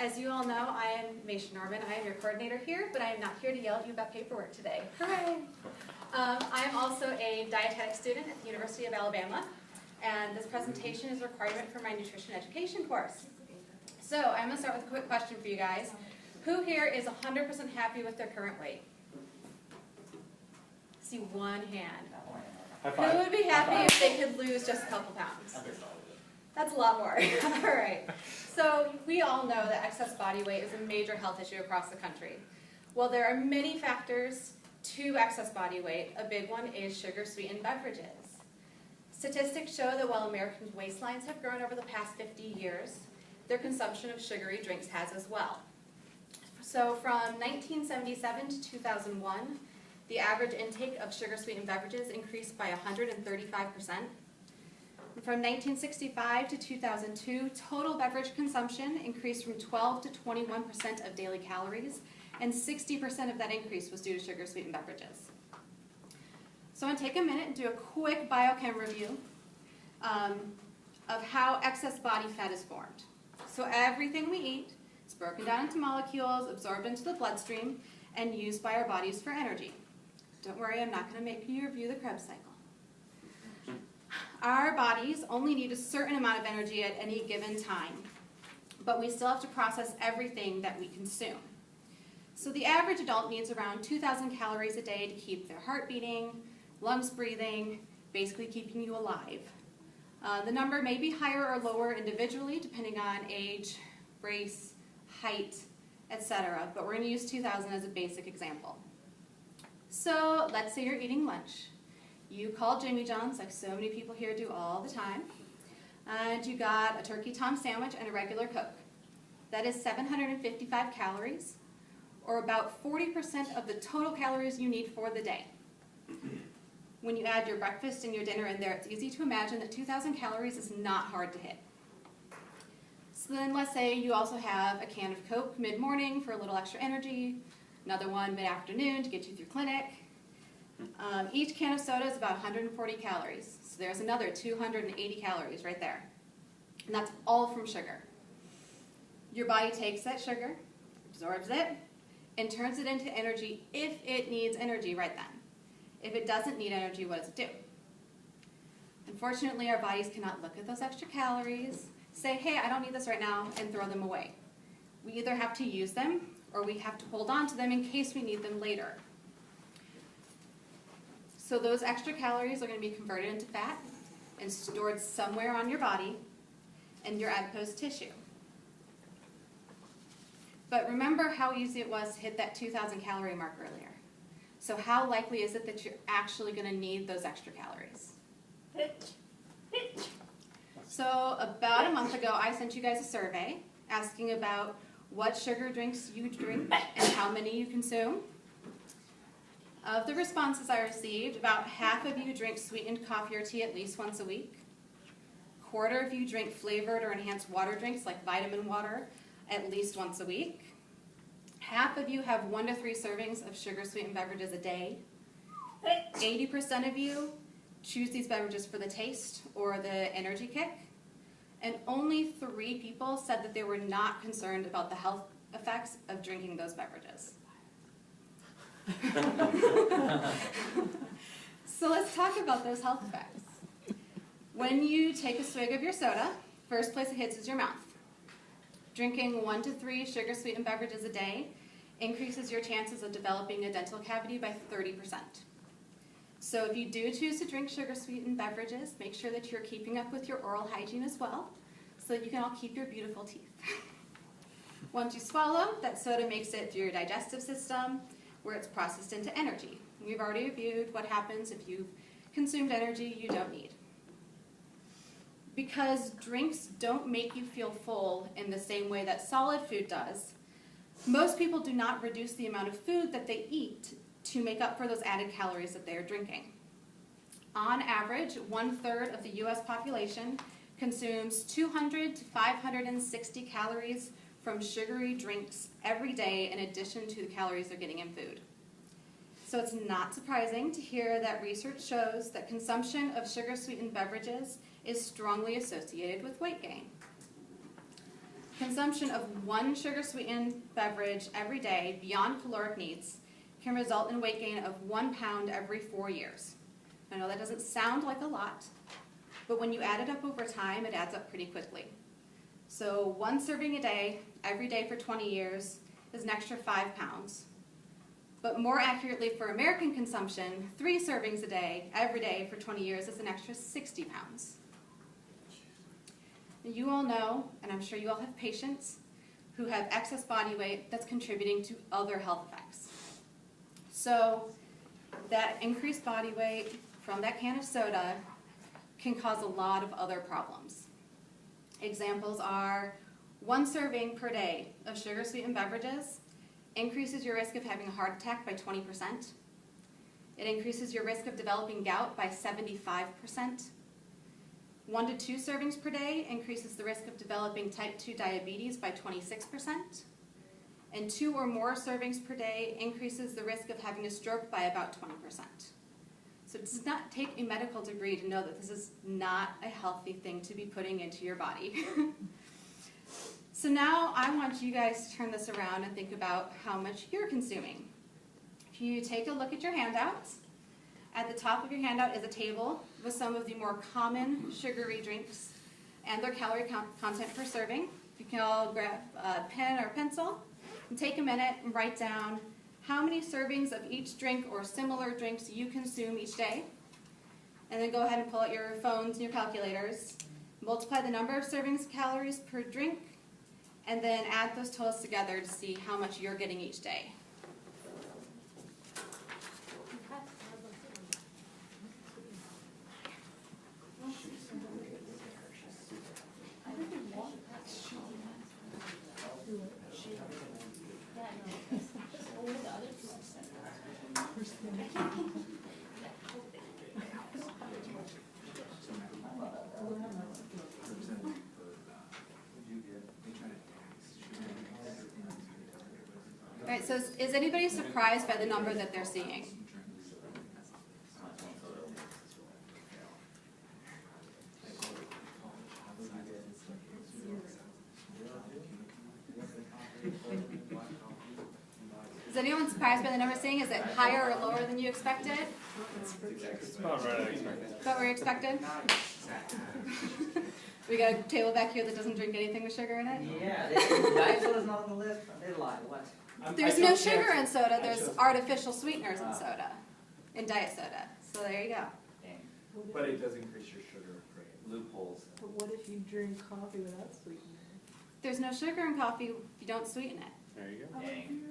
As you all know, I am Maisha Norman. I am your coordinator here, but I am not here to yell at you about paperwork today. Hooray! I am also a dietetic student at the University of Alabama, and this presentation is a requirement for my nutrition education course. So I'm going to start with a quick question for you guys. Who here is 100% happy with their current weight? I see one hand. Who would be happy if they could lose just a couple pounds? That's a lot more. All right. So we all know that excess body weight is a major health issue across the country. Well, there are many factors to excess body weight. A big one is sugar-sweetened beverages. Statistics show that while Americans' waistlines have grown over the past 50 years, their consumption of sugary drinks has as well. So from 1977 to 2001, the average intake of sugar-sweetened beverages increased by 135%. From 1965 to 2002, total beverage consumption increased from 12 to 21% of daily calories, and 60% of that increase was due to sugar-sweetened beverages. So I'm going to take a minute and do a quick biochem review of how excess body fat is formed. So everything we eat is broken down into molecules, absorbed into the bloodstream, and used by our bodies for energy. Don't worry, I'm not going to make you review the Krebs cycle. Our bodies only need a certain amount of energy at any given time, but we still have to process everything that we consume. So the average adult needs around 2,000 calories a day to keep their heart beating, lungs breathing, basically keeping you alive. The number may be higher or lower individually depending on age, race, height, etc., but we're going to use 2,000 as a basic example. So let's say you're eating lunch. You called Jimmy John's, like so many people here do all the time, and you got a turkey tom sandwich and a regular Coke. That is 755 calories, or about 40% of the total calories you need for the day. When you add your breakfast and your dinner in there, it's easy to imagine that 2,000 calories is not hard to hit. So then let's say you also have a can of Coke mid-morning for a little extra energy, another one mid-afternoon to get you through clinic. Each can of soda is about 140 calories, so there's another 280 calories right there. And that's all from sugar. Your body takes that sugar, absorbs it, and turns it into energy if it needs energy right then. If it doesn't need energy, what does it do? Unfortunately, our bodies cannot look at those extra calories, say, hey, I don't need this right now, and throw them away. We either have to use them, or we have to hold on to them in case we need them later. So those extra calories are going to be converted into fat and stored somewhere on your body and your adipose tissue. But remember how easy it was to hit that 2,000 calorie mark earlier. So how likely is it that you're actually going to need those extra calories? So about a month ago, I sent you guys a survey asking about what sugar drinks you drink and how many you consume. Of the responses I received, about half of you drink sweetened coffee or tea at least once a week. A quarter of you drink flavored or enhanced water drinks like vitamin water at least once a week. Half of you have 1 to 3 servings of sugar-sweetened beverages a day. 80% of you choose these beverages for the taste or the energy kick. And only 3 people said that they were not concerned about the health effects of drinking those beverages. So let's talk about those health effects. When you take a swig of your soda, first place it hits is your mouth. Drinking 1 to 3 sugar-sweetened beverages a day increases your chances of developing a dental cavity by 30%. So if you do choose to drink sugar-sweetened beverages, make sure that you're keeping up with your oral hygiene as well, so that you can all keep your beautiful teeth. Once you swallow, that soda makes it through your digestive system, where it's processed into energy. We've already reviewed what happens if you've consumed energy you don't need. Because drinks don't make you feel full in the same way that solid food does, most people do not reduce the amount of food that they eat to make up for those added calories that they are drinking. On average, 1/3 of the US population consumes 200 to 560 calories from sugary drinks every day in addition to the calories they're getting in food. So it's not surprising to hear that research shows that consumption of sugar-sweetened beverages is strongly associated with weight gain. consumption of one sugar-sweetened beverage every day beyond caloric needs can result in weight gain of 1 pound every 4 years. I know that doesn't sound like a lot, but when you add it up over time, it adds up pretty quickly. So 1 serving a day, every day for 20 years, is an extra 5 pounds. But more accurately for American consumption, 3 servings a day, every day for 20 years, is an extra 60 pounds. You all know, and I'm sure you all have patients, who have excess body weight that's contributing to other health effects. So that increased body weight from that can of soda can cause a lot of other problems. Examples are 1 serving per day of sugar-sweetened beverages increases your risk of having a heart attack by 20%. It increases your risk of developing gout by 75%. 1 to 2 servings per day increases the risk of developing type 2 diabetes by 26%. And 2 or more servings per day increases the risk of having a stroke by about 20%. So it does not take a medical degree to know that this is not a healthy thing to be putting into your body. So now I want you guys to turn this around and think about how much you're consuming. If you take a look at your handouts, at the top of your handout is a table with some of the more common sugary drinks and their calorie content per serving. You can all grab a pen or pencil and take a minute and write down how many servings of each drink or similar drinks you consume each day. And then go ahead and pull out your phones and your calculators. Multiply the number of servings calories per drink, and then add those totals together to see how much you're getting each day. All right, so is anybody surprised by the number that they're seeing? Is anyone surprised by the number seeing? Is it higher or lower than you expected? It's about right I expected. About where you expected? We got a table back here that doesn't drink anything with sugar in it? Yeah, diet soda's not on the list. They lie. What? There's no sugar in soda. There's artificial sweeteners in soda, in diet soda. So there you go. Dang. But it does increase your sugar rate. Loopholes. But what if you drink coffee without sweetener? There's no sugar in coffee if you don't sweeten it. There you go. Dang.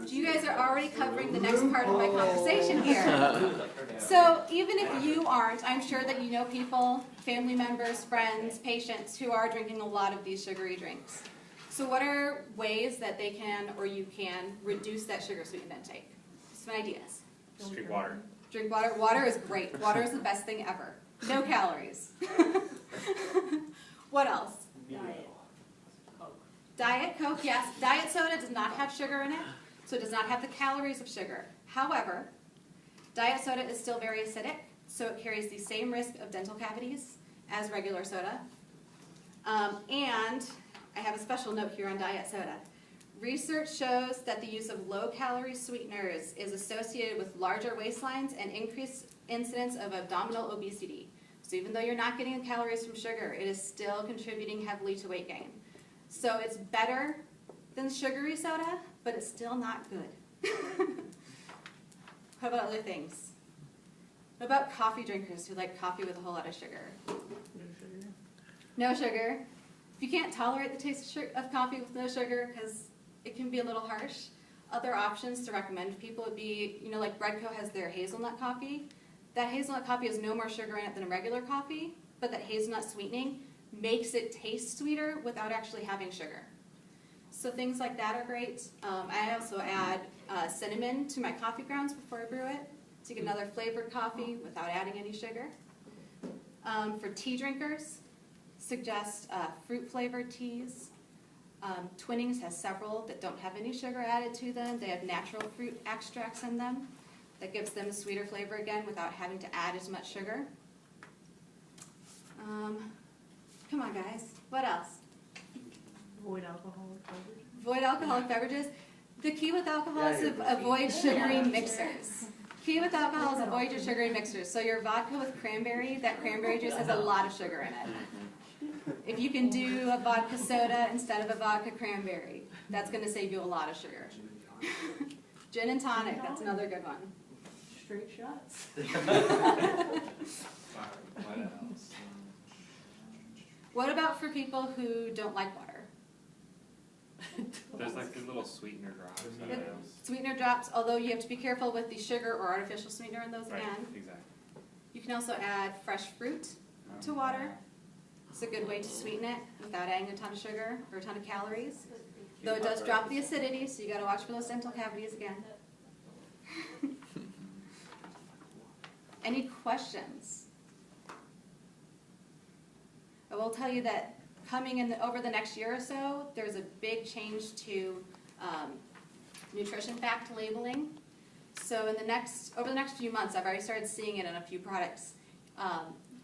You guys are already covering the next part of my conversation here. So even if you aren't, I'm sure that you know people, family members, friends, patients who are drinking a lot of these sugary drinks. So what are ways that they can or you can reduce that sugar sweetened intake? Some ideas. Just drink water. Drink water. Water is great. Water is the best thing ever. No calories. What else? Diet. Coke. Diet Coke, yes. Diet soda does not have sugar in it, so it does not have the calories of sugar. However, diet soda is still very acidic, so it carries the same risk of dental cavities as regular soda. And I have a special note here on diet soda. Research shows that the use of low-calorie sweeteners is associated with larger waistlines and increased incidence of abdominal obesity. So even though you're not getting the calories from sugar, it is still contributing heavily to weight gain. So it's better than sugary soda, but it's still not good. How about other things? What about coffee drinkers who like coffee with a whole lot of sugar? No sugar. No sugar. If you can't tolerate the taste of coffee with no sugar, because it can be a little harsh, other options to recommend to people would be, like Breadco has their hazelnut coffee. That hazelnut coffee has no more sugar in it than a regular coffee, but that hazelnut sweetening makes it taste sweeter without actually having sugar. So things like that are great. I also add cinnamon to my coffee grounds before I brew it to get another flavored coffee without adding any sugar. For tea drinkers, suggest fruit-flavored teas. Twinings has several that don't have any sugar added to them. They have natural fruit extracts in them that gives them a sweeter flavor again without having to add as much sugar. Come on, guys. What else? Avoid alcoholic beverages. Avoid alcoholic beverages. The key with alcohol is Yeah, to you're avoid sugary mixers. Key with alcohol is avoid your sugary mixers. So your vodka with cranberry, that cranberry juice has a lot of sugar in it. If you can do a vodka soda instead of a vodka cranberry, that's going to save you a lot of sugar. Gin and tonic, that's another good one. Straight shots. What else? What about for people who don't like water? There's like these little sweetener drops. I don't know. Sweetener drops, although you have to be careful with the sugar or artificial sweetener in those Right, again. exactly. You can also add fresh fruit to water. It's a good way to sweeten it without adding a ton of sugar or a ton of calories. Though it does drop the acidity, so you gotta watch for those dental cavities again. Any questions? I will tell you that coming in over the next year or so, there's a big change to nutrition fact labeling. So over the next few months, I've already started seeing it in a few products.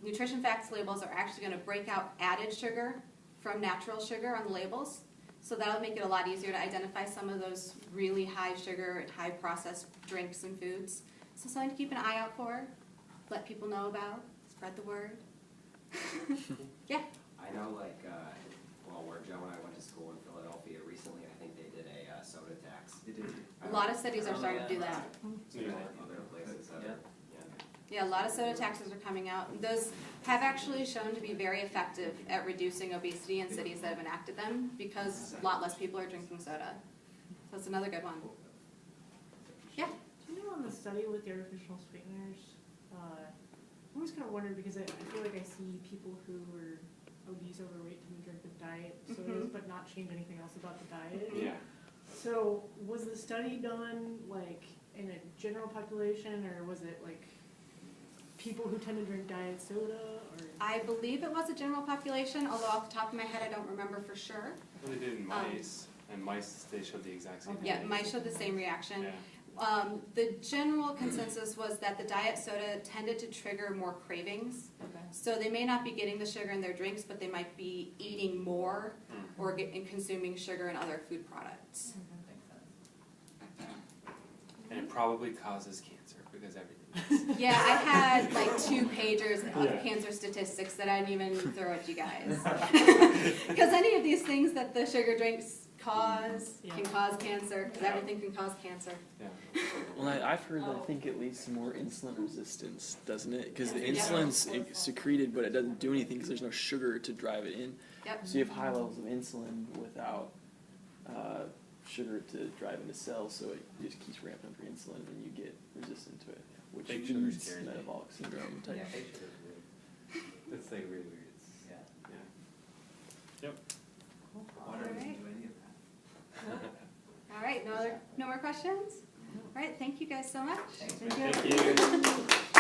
Nutrition facts labels are actually going to break out added sugar from natural sugar on the labels. So that'll make it a lot easier to identify some of those really high sugar and high processed drinks and foods. So something to keep an eye out for, let people know about, spread the word. Yeah. I know, like, where Joe and I went to school in Philadelphia recently, I think they did a soda tax. They did. A lot of cities are starting to do that. Yeah. Other places that are, Yeah, a lot of soda taxes are coming out. And those have actually shown to be very effective at reducing obesity in cities that have enacted them because a lot less people are drinking soda. So that's another good one. Yeah. Do you know on the study with the artificial sweeteners, I'm always kind of wondering because I feel like I see people who are obese, overweight, and drink the diet sodas, but not change anything else about the diet. Yeah. So was the study done like in a general population, or was it like people who tend to drink diet soda? Or I believe it was a general population, although off the top of my head I don't remember for sure. Well, they did in mice, and mice, they showed the exact same thing. Yeah, mice showed the same reaction. Yeah. The general consensus was that the diet soda tended to trigger more cravings. okay. So they may not be getting the sugar in their drinks, but they might be eating more or consuming sugar in other food products. And it probably causes cancer because everything does. Yeah, I had like 2 pagers of cancer statistics that I didn't even throw at you guys. Because any of these things that the sugar drinks can cause cancer, because everything can cause cancer. Yeah. Well, I've heard that I think it leads to more insulin resistance, doesn't it? Because the insulin's secreted, but it doesn't do anything because there's no sugar to drive it in. Yep. So you have high levels of insulin without sugar to drive into cells, so it just keeps ramping up your insulin and you get resistant to it, which Fake sugar leads to scares me. metabolic syndrome type. yeah, fake sugar is weird. That's like really weird. Yeah. Water doesn't do any of that. All right, no more questions? All right, thank you guys so much. Thanks, Thank you. Thank you.